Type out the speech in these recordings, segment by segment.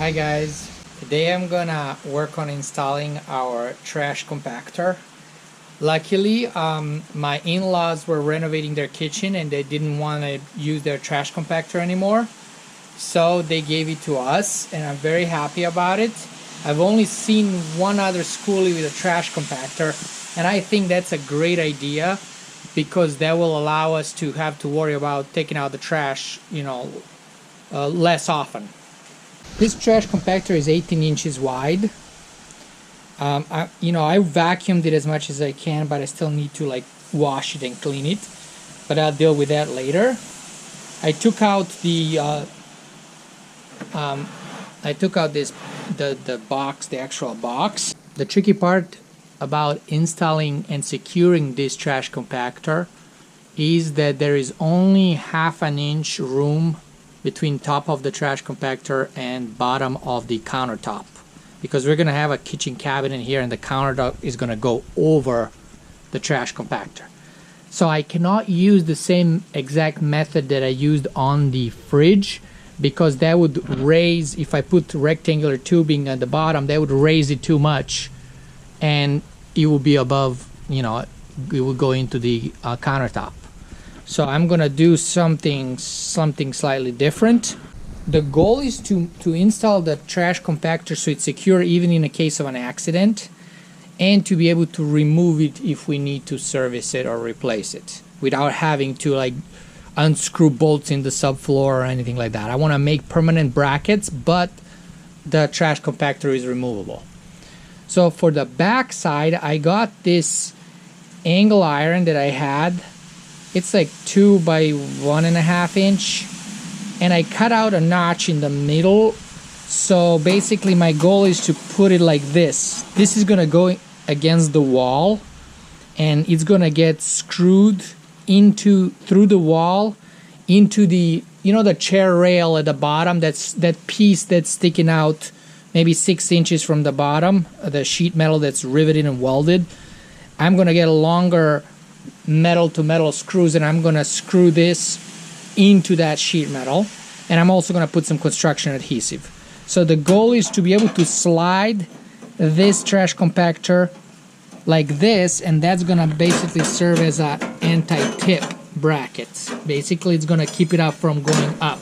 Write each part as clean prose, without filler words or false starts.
Hi guys, today I'm gonna work on installing our trash compactor. Luckily, my in-laws were renovating their kitchen and they didn't want to use their trash compactor anymore, so they gave it to us and I'm very happy about it. I've only seen one other Skoolie with a trash compactor, and I think that's a great idea because that will allow us to have to worry about taking out the trash, less often. This trash compactor is 18 inches wide. I vacuumed it as much as I can, but I still need to wash it and clean it. But I'll deal with that later. I took out the box, the actual box. The tricky part about installing and securing this trash compactor is that there is only half an inch room between top of the trash compactor and bottom of the countertop, because we're gonna have a kitchen cabinet here and the countertop is gonna go over the trash compactor. So I cannot use the same exact method that I used on the fridge, because that would raise, if I put rectangular tubing at the bottom, that would raise it too much and it will be above, it will go into the countertop. So I'm gonna do something slightly different. The goal is to install the trash compactor so it's secure even in the case of an accident, and to be able to remove it if we need to service it or replace it without having to unscrew bolts in the subfloor or anything like that. I want to make permanent brackets, but the trash compactor is removable. So for the back side, I got this angle iron that I had. It's like 2 by 1.5 inch, and I cut out a notch in the middle. So basically my goal is to put it like this. This is gonna go against the wall and it's gonna get screwed through the wall into the the chair rail at the bottom. That's that piece that's sticking out maybe 6 inches from the bottom, the sheet metal that's riveted and welded. I'm gonna get a longer metal to metal screws and I'm gonna screw this into that sheet metal, and I'm also gonna put some construction adhesive. So the goal is to be able to slide this trash compactor like this, and that's gonna basically serve as an anti-tip bracket. Basically it's gonna keep it up from going up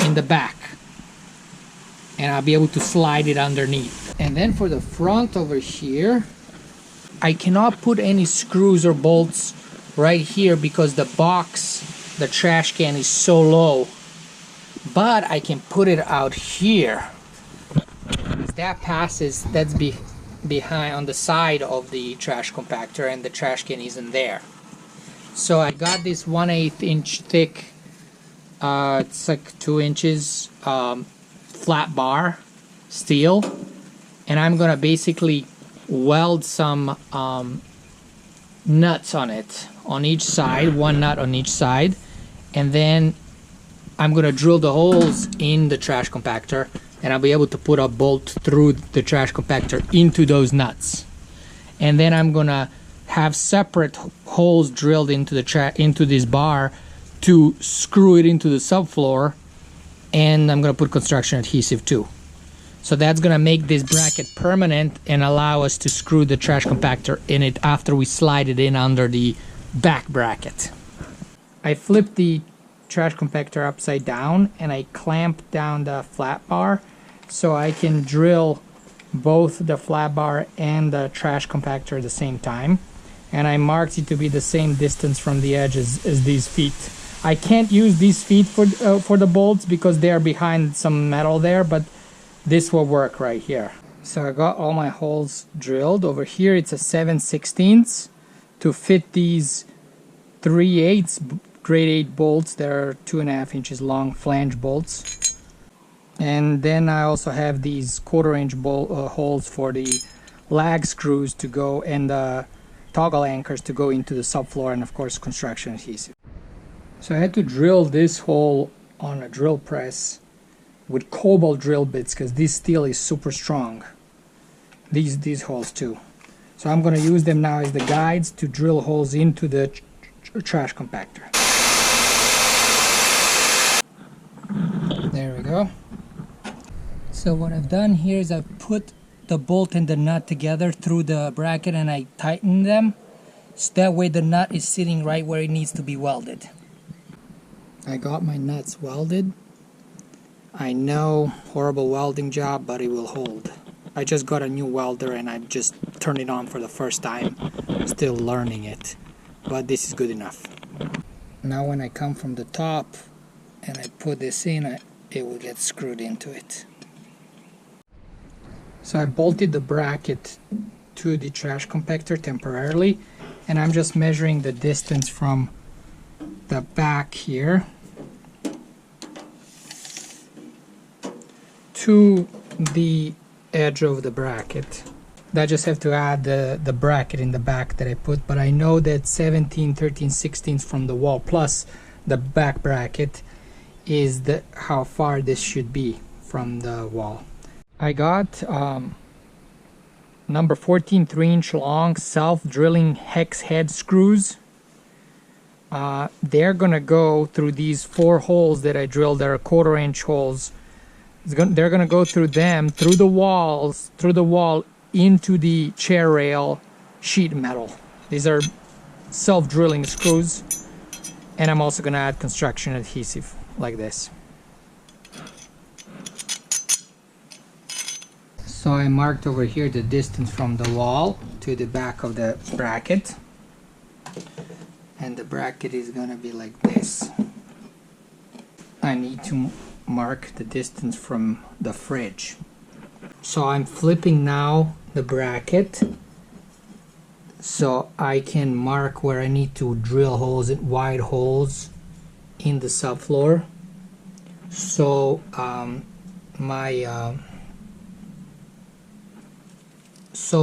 in the back, and I'll be able to slide it underneath. And then for the front over here, I cannot put any screws or bolts right here because the box, the trash can, is so low, but I can put it out here. That passes, that's behind on the side of the trash compactor, and the trash can isn't there. So I got this 1/8 inch thick, it's like 2 inches, flat bar steel, and I'm gonna basically weld some nuts on it, on each side, one nut on each side, and then I'm gonna drill the holes in the trash compactor, and I'll be able to put a bolt through the trash compactor into those nuts. And then I'm gonna have separate holes drilled into this bar to screw it into the subfloor, and I'm gonna put construction adhesive too. So that's gonna make this bracket permanent and allow us to screw the trash compactor in it after we slide it in under the back bracket. I flipped the trash compactor upside down and I clamped down the flat bar so I can drill both the flat bar and the trash compactor at the same time. And I marked it to be the same distance from the edge as these feet. I can't use these feet for the bolts because they are behind some metal there, but this will work right here. So I got all my holes drilled. Over here it's a 7/16 to fit these 3/8 grade 8 bolts. They're 2.5 inches long flange bolts. And then I also have these 1/4 inch holes for the lag screws to go, and the toggle anchors to go into the subfloor, and of course construction adhesive. So I had to drill this hole on a drill press with cobalt drill bits because this steel is super strong. These holes too. So I'm going to use them now as the guides to drill holes into the trash compactor. There we go. So what I've done here is I've put the bolt and the nut together through the bracket and I tighten them. So that way the nut is sitting right where it needs to be welded. I got my nuts welded. I know, horrible welding job, but it will hold. I just got a new welder and I just turned it on for the first time. Still learning it, but this is good enough. Now when I come from the top and I put this in, it will get screwed into it. So I bolted the bracket to the trash compactor temporarily, and I'm just measuring the distance from the back here to the edge of the bracket. I just have to add the bracket in the back that I put, but I know that 17, 13, 16 from the wall plus the back bracket is how far this should be from the wall. I got number 14 3-inch long self-drilling hex head screws. They're gonna go through these 4 holes that I drilled. They're 1/4-inch holes. They're gonna go through them, through the wall into the chair rail sheet metal. These are self-drilling screws, and I'm also gonna add construction adhesive like this. So I marked over here the distance from the wall to the back of the bracket, and the bracket is gonna be like this. I need to mark the distance from the fridge. So I'm flipping now the bracket so I can mark where I need to drill holes, wide holes in the subfloor. So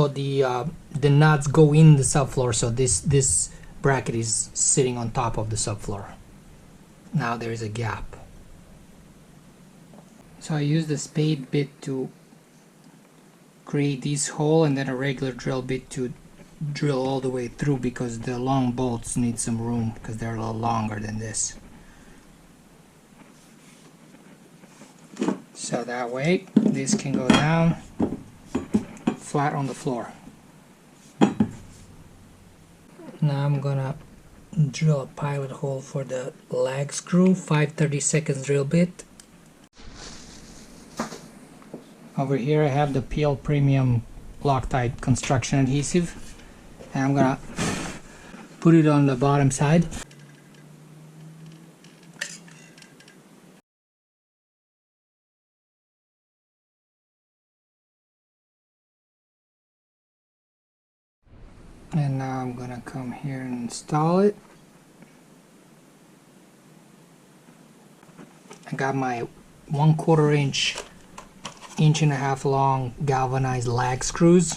the nuts go in the subfloor, so this bracket is sitting on top of the subfloor. Now there is a gap. So I use the spade bit to create this hole, and then a regular drill bit to drill all the way through, because the long bolts need some room because they're a little longer than this. So that way this can go down flat on the floor. Now I'm gonna drill a pilot hole for the lag screw, 5/32 drill bit. Over here I have the PL Premium Loctite construction adhesive, and I'm gonna put it on the bottom side. And now I'm gonna come here and install it. I got my 1/4 inch and a half long galvanized lag screws.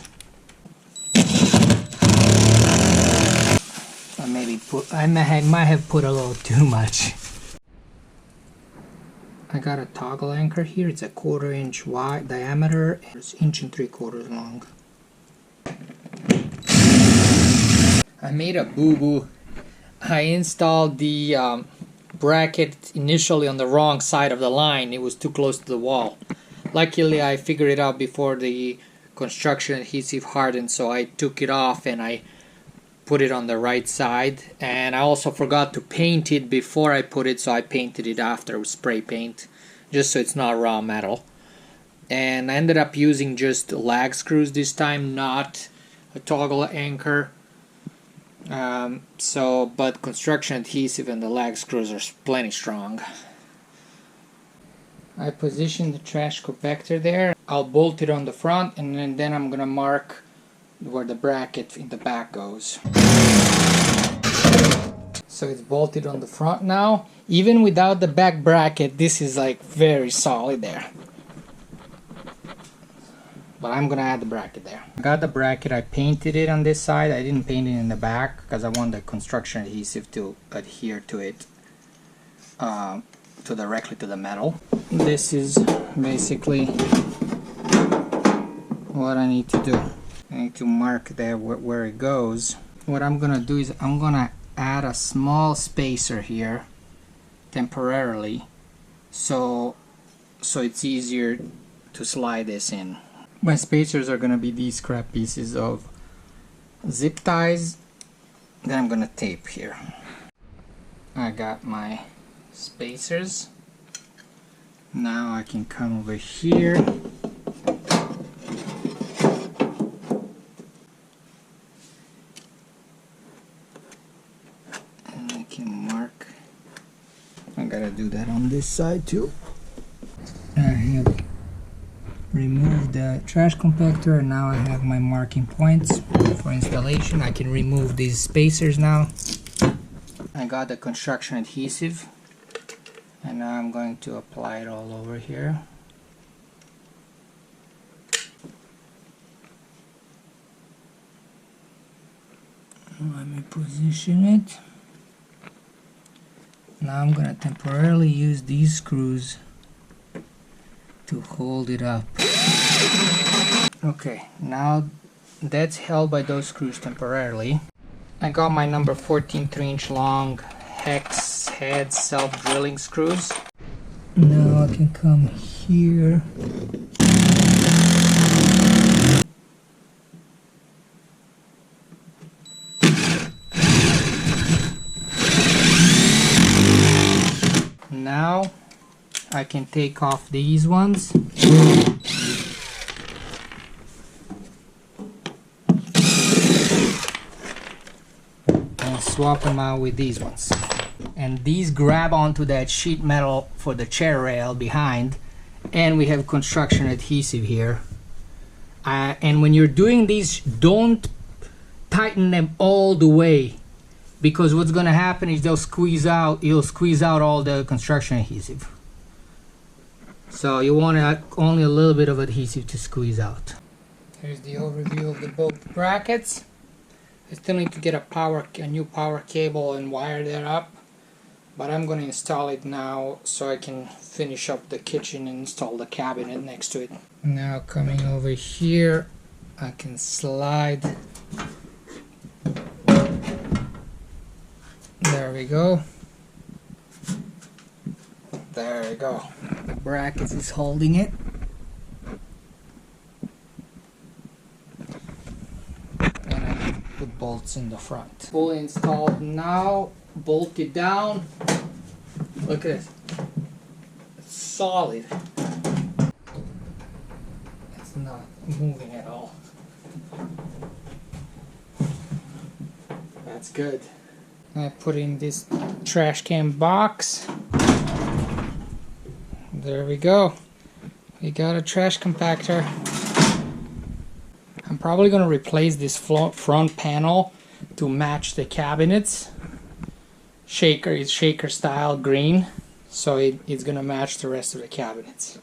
I might have put a little too much. I got a toggle anchor here. It's a 1/4 inch wide diameter, and it's 1 3/4 inches long. I made a boo-boo. I installed the bracket initially on the wrong side of the line. It was too close to the wall. Luckily I figured it out before the construction adhesive hardened, so I took it off and I put it on the right side. And I also forgot to paint it before I put it, so I painted it after with spray paint, just so it's not raw metal. And I ended up using just lag screws this time, not a toggle anchor. But construction adhesive and the lag screws are plenty strong. I positioned the trash compactor there. I'll bolt it on the front, and then I'm gonna mark where the bracket in the back goes. So it's bolted on the front now. Even without the back bracket, this is like very solid there. But I'm gonna add the bracket there. I got the bracket, I painted it on this side. I didn't paint it in the back because I want the construction adhesive to adhere to it, directly to the metal. This is basically what I need to do. I need to mark there where it goes. What I'm gonna do is I'm gonna add a small spacer here temporarily, so it's easier to slide this in. My spacers are gonna be these scrap pieces of zip ties that I'm gonna tape here. I got my spacers. Now I can come over here and I can mark. I gotta do that on this side too. I have removed the trash compactor and now I have my marking points for installation. I can remove these spacers now. I got the construction adhesive and now I'm going to apply it all over here. Let me position it. Now I'm going to temporarily use these screws to hold it up. Okay, now that's held by those screws temporarily. I got my number 14 3-inch long hex head self-drilling screws. Now I can come here. Now I can take off these ones. And swap them out with these ones. And these grab onto that sheet metal for the chair rail behind, and we have construction adhesive here. And when you're doing these, don't tighten them all the way, because what's going to happen is you'll squeeze out all the construction adhesive. So you want only a little bit of adhesive to squeeze out. Here's the overview of the both brackets. I still need to get a new power cable and wire that up, but I'm going to install it now so I can finish up the kitchen and install the cabinet next to it. Now coming over here, I can slide. There we go. There we go. The bracket is holding it. And I put bolts in the front. Fully installed now. Bolted down. Look at this. It's solid. It's not moving at all. That's good. I put in this trash can box. There we go. We got a trash compactor. I'm probably going to replace this front panel to match the cabinets. Shaker is shaker style green, so it's going to match the rest of the cabinets.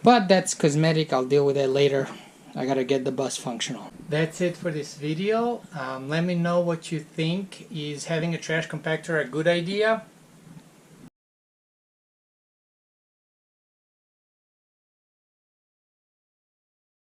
But that's cosmetic, I'll deal with that later. I gotta get the bus functional. That's it for this video. Let me know what you think. Is having a trash compactor a good idea?